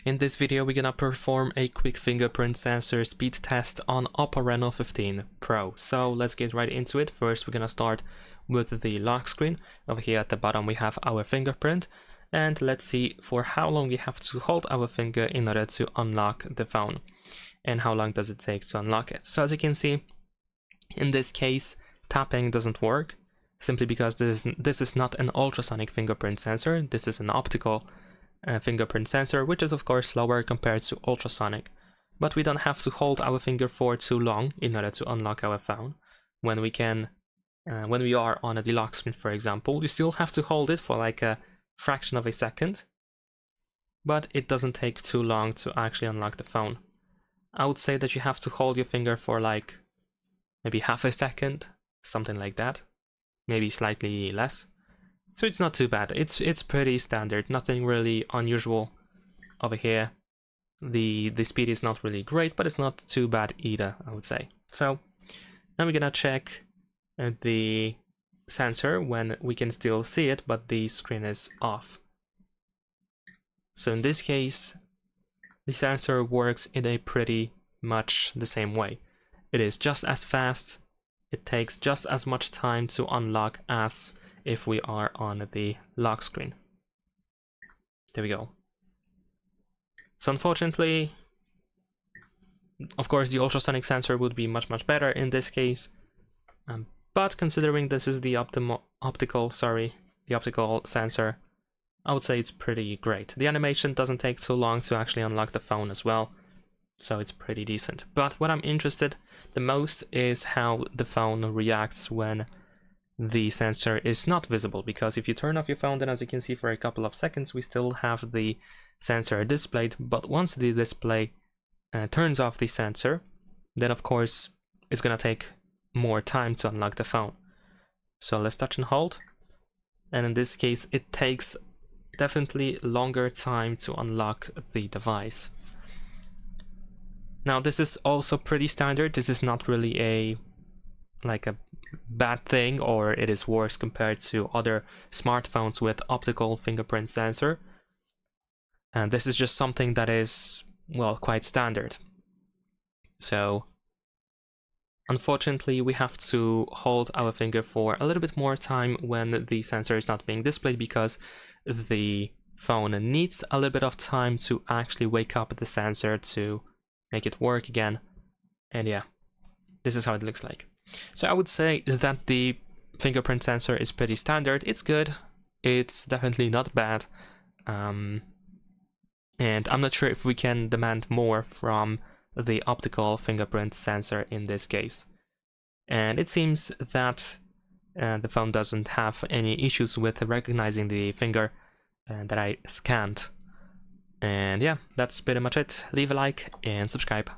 In this video we're gonna perform a quick fingerprint sensor speed test on OPPO Reno 15 Pro. So let's get right into it. First we're gonna start with the lock screen. Over here at the bottom we have our fingerprint, and let's see for how long we have to hold our finger in order to unlock the phone, and how long does it take to unlock it. So as you can see, in this case tapping doesn't work, simply because this is not an ultrasonic fingerprint sensor. This is an optical fingerprint sensor, which is of course slower compared to ultrasonic. But we don't have to hold our finger for too long in order to unlock our phone. When we are on a lock screen, for example, you still have to hold it for like a fraction of a second, but it doesn't take too long to actually unlock the phone. I would say that you have to hold your finger for like maybe half a second, something like that, maybe slightly less. So it's not too bad. It's pretty standard, nothing really unusual over here. The speed is not really great, but it's not too bad either, I would say. So now we're gonna check the sensor when we can still see it, but the screen is off. So in this case, the sensor works in a pretty much the same way. It is just as fast, it takes just as much time to unlock as if we are on the lock screen. There we go. So unfortunately, of course, the ultrasonic sensor would be much better in this case, but considering this is the optical sensor, I would say it's pretty great. The animation doesn't take too long to actually unlock the phone as well, so it's pretty decent. But what I'm interested the most is how the phone reacts when the sensor is not visible, because if you turn off your phone, then as you can see, for a couple of seconds we still have the sensor displayed, but once the display turns off the sensor, then of course it's gonna take more time to unlock the phone. So let's touch and hold, and in this case it takes definitely longer time to unlock the device. Now this is also pretty standard. This is not really a bad thing, or it is worse compared to other smartphones with optical fingerprint sensor, and this is just something that is, well, quite standard. So unfortunately we have to hold our finger for a little bit more time when the sensor is not being displayed, because the phone needs a little bit of time to actually wake up the sensor to make it work again. And yeah, this is how it looks like. So I would say that the fingerprint sensor is pretty standard. It's good. It's definitely not bad. And I'm not sure if we can demand more from the optical fingerprint sensor in this case. And it seems that the phone doesn't have any issues with recognizing the finger that I scanned. And yeah, that's pretty much it. Leave a like and subscribe.